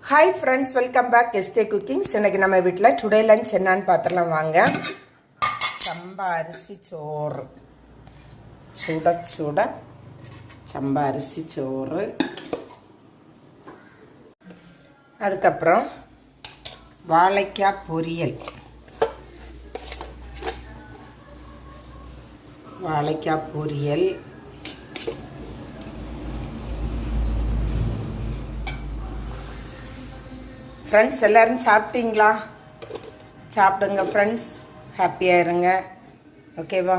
Hi friends, welcome back எஸ்டே cookings. இன்றைக்கி நம்ம வீட்டில் டுடே லஞ்ச் என்னான்னு பார்த்துலாம் வாங்க. சம்பா அரிசி சோறு, சுட சுட சம்பா அரிசி சோறு. அதுக்கப்புறம் வாழைக்காய் பொரியல், வாழைக்காய் பொரியல். ஃப்ரெண்ட்ஸ் எல்லோரும் சாப்பிட்டீங்களா? சாப்பிடுங்க ஃப்ரெண்ட்ஸ், ஹாப்பியாக இருங்க, ஓகேவா?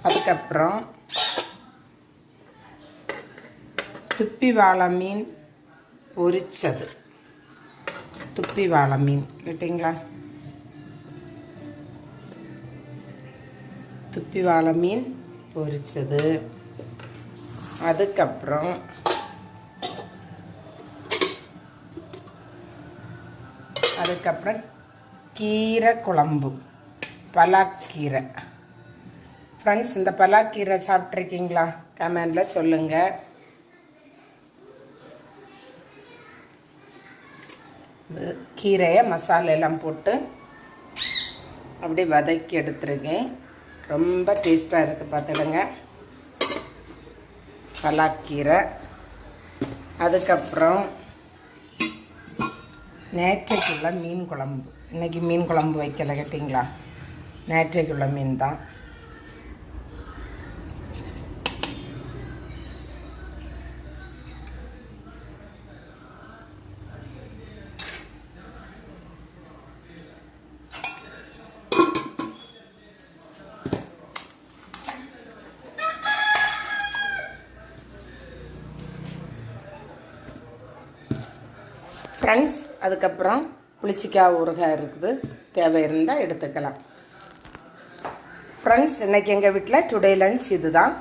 அதுக்கப்புறம் துப்பி வாழை மீன் பொரிச்சது, துப்பி வாழை மீன் கேட்டிங்களா? துப்பி வாழை மீன் பொரிச்சது. அதுக்கப்புறம் கீரை குழம்பு, பலாக்கீரை. ஃப்ரெண்ட்ஸ், இந்த பலாக்கீரை சாப்பிட்ருக்கீங்களா? கமெண்டில் சொல்லுங்கள். கீரையை மசாலெல்லாம் போட்டு அப்படியே வதக்கி எடுத்துருக்கேன். ரொம்ப டேஸ்ட்டாக இருக்குது, பார்த்துடுங்க. பலாக்கீரை. அதுக்கப்புறம் நேற்றைக்குள்ள மீன் குழம்பு. இன்றைக்கி மீன் குழம்பு வைக்கலை கேட்டிங்களா? நேற்றைக்குள்ள மீன் தான். ஃப்ரெண்ட்ஸ், அதுக்கப்புறம் புளிச்சிக்காய் ஊறுகாய் இருக்குது, தேவை இருந்தால் எடுத்துக்கலாம். ஃப்ரெண்ட்ஸ், இன்றைக்கி எங்கள் வீட்டில் டுடே லஞ்ச் இது தான்.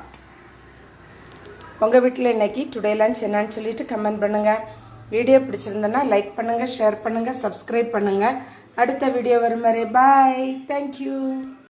உங்கள் வீட்டில் இன்றைக்கி டுடே லஞ்ச் என்னன்னு சொல்லிவிட்டு கமெண்ட் பண்ணுங்கள். வீடியோ பிடிச்சிருந்தேன்னா லைக் பண்ணுங்கள், ஷேர் பண்ணுங்கள், சப்ஸ்கிரைப் பண்ணுங்கள். அடுத்த வீடியோ வரும் வரை பாய், தேங்க்யூ.